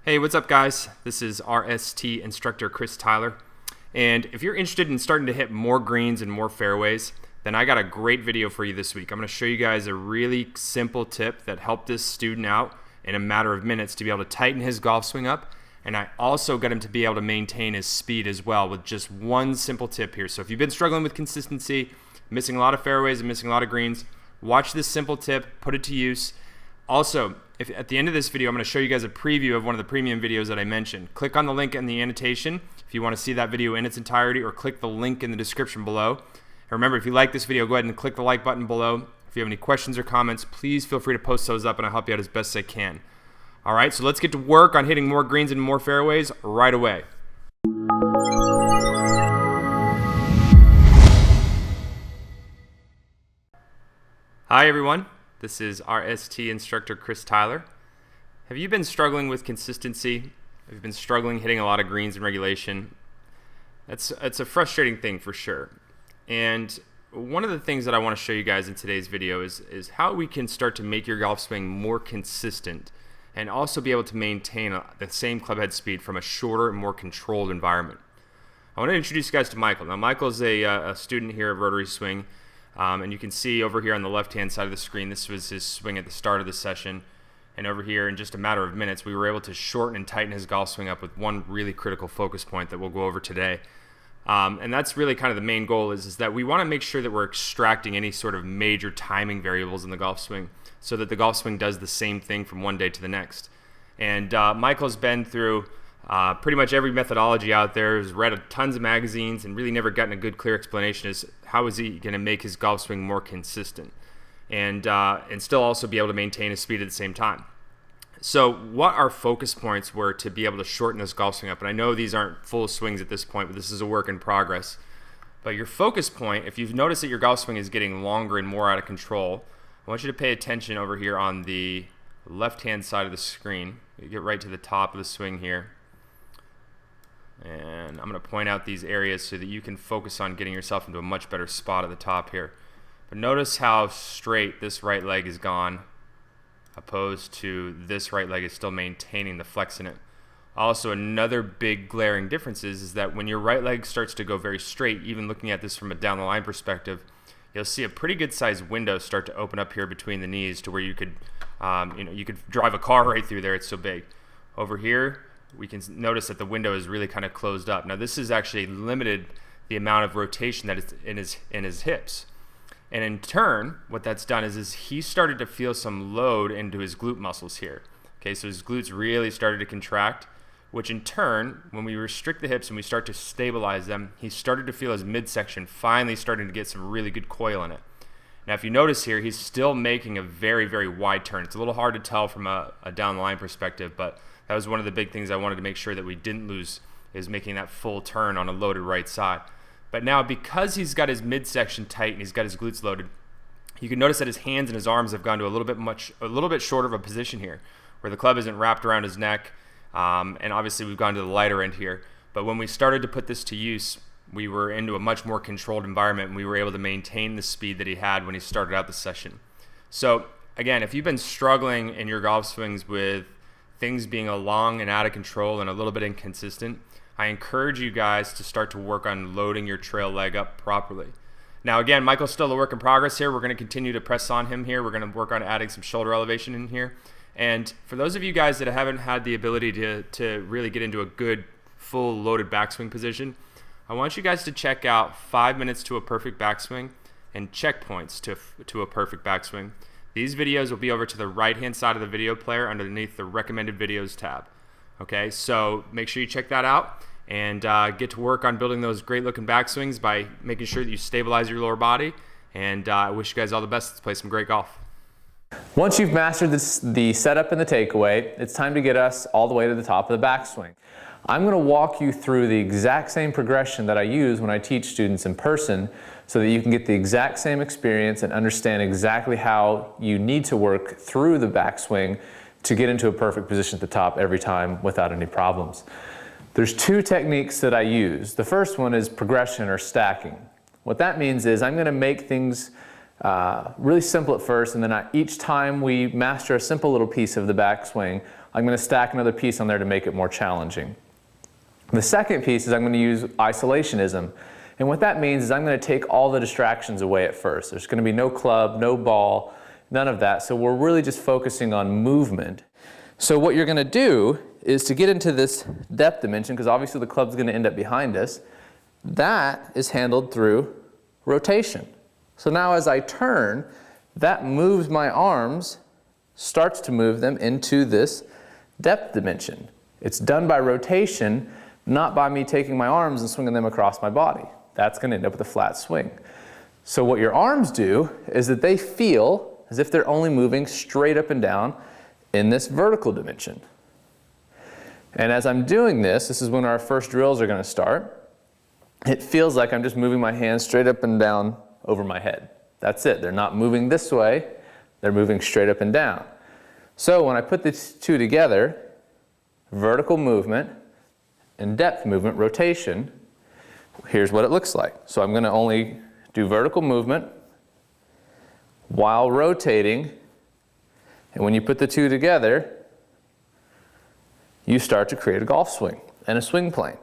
Hey, what's up guys? This is RST instructor Chris Tyler. And if you're interested in starting to hit more greens and more fairways, then I got a great video for you this week. I'm going to show you guys a really simple tip that helped this student out in a matter of minutes to be able to tighten his golf swing up. And I also got him to be able to maintain his speed as well with just one simple tip here. So if you've been struggling with consistency, missing a lot of fairways and missing a lot of greens, watch this simple tip, put it to use. Also, if at the end of this video, I'm going to show you guys a preview of one of the premium videos that I mentioned. Click on the link in the annotation if you want to see that video in its entirety, or click the link in the description below. And remember, if you like this video, go ahead and click the like button below. If you have any questions or comments, please feel free to post those up and I'll help you out as best I can. All right, so let's get to work on hitting more greens and more fairways right away. Hi everyone. This is RST instructor Chris Tyler. Have you been struggling with consistency? Have you been struggling hitting a lot of greens in regulation? It's a frustrating thing for sure. And one of the things that I want to show you guys in today's video is how we can start to make your golf swing more consistent and also be able to maintain the same club head speed from a shorter and more controlled environment. I want to introduce you guys to Michael. Now Michael's a student here at Rotary Swing. And you can see over here on the left-hand side of the screen, this was his swing at the start of the session. And over here, in just a matter of minutes, we were able to shorten and tighten his golf swing up with one really critical focus point that we'll go over today. And that's really kind of the main goal is that we want to make sure that we're extracting any sort of major timing variables in the golf swing so that the golf swing does the same thing from one day to the next. And Michael's been through pretty much every methodology out there, has read tons of magazines and really never gotten a good clear explanation as how is he going to make his golf swing more consistent and still also be able to maintain his speed at the same time. So what our focus points were to be able to shorten this golf swing up, and I know these aren't full swings at this point, but this is a work in progress. But your focus point, if you've noticed that your golf swing is getting longer and more out of control, I want you to pay attention over here on the left-hand side of the screen. You get right to the top of the swing here. And I'm going to point out these areas so that you can focus on getting yourself into a much better spot at the top here. But notice how straight this right leg is gone, opposed to this right leg is still maintaining the flex in it. Also, another big glaring difference is that when your right leg starts to go very straight, even looking at this from a down the line perspective, you'll see a pretty good sized window start to open up here between the knees to where you could, you could drive a car right through there. It's so big. Over here, we can notice that the window is really kind of closed up. Now this has actually limited the amount of rotation that is in his hips. And in turn, what that's done is he started to feel some load into his glute muscles here. Okay, so his glutes really started to contract, which in turn, when we restrict the hips and we start to stabilize them, he started to feel his midsection finally starting to get some really good coil in it. Now if you notice here, he's still making a very, very wide turn. It's a little hard to tell from a down the line perspective, but that was one of the big things I wanted to make sure that we didn't lose, is making that full turn on a loaded right side. But now because he's got his midsection tight and he's got his glutes loaded, you can notice that his hands and his arms have gone to a little bit shorter of a position here, where the club isn't wrapped around his neck, and obviously we've gone to the lighter end here. But when we started to put this to use, we were into a much more controlled environment and we were able to maintain the speed that he had when he started out the session. So again, if you've been struggling in your golf swings with things being long and out of control and a little bit inconsistent, I encourage you guys to start to work on loading your trail leg up properly. Now again, Michael's still a work in progress here. We're going to continue to press on him here. We're going to work on adding some shoulder elevation in here. And for those of you guys that haven't had the ability to really get into a good full loaded backswing position, I want you guys to check out 5 minutes to a perfect backswing and checkpoints to a perfect backswing. These videos will be over to the right-hand side of the video player underneath the recommended videos tab. Okay, so make sure you check that out and get to work on building those great-looking backswings by making sure that you stabilize your lower body. And I wish you guys all the best. Let's play some great golf. Once you've mastered the setup and the takeaway, it's time to get us all the way to the top of the backswing. I'm going to walk you through the exact same progression that I use when I teach students in person, so that you can get the exact same experience and understand exactly how you need to work through the backswing to get into a perfect position at the top every time without any problems. There's two techniques that I use. The first one is progression or stacking. What that means is I'm going to make things really simple at first, and then each time we master a simple little piece of the backswing, I'm going to stack another piece on there to make it more challenging. The second piece is I'm going to use isolationism. And what that means is I'm going to take all the distractions away at first. There's going to be no club, no ball, none of that. So we're really just focusing on movement. So what you're going to do is to get into this depth dimension, because obviously the club's going to end up behind us, that is handled through rotation. So now as I turn, that moves my arms, starts to move them into this depth dimension. It's done by rotation, not by me taking my arms and swinging them across my body. That's going to end up with a flat swing. So what your arms do is that they feel as if they're only moving straight up and down in this vertical dimension. And as I'm doing this, this is when our first drills are going to start. It feels like I'm just moving my hands straight up and down over my head. That's it. They're not moving this way. They're moving straight up and down. So when I put these two together, vertical movement and depth movement, rotation, here's what it looks like. So I'm going to only do vertical movement while rotating. And when you put the two together, you start to create a golf swing and a swing plane.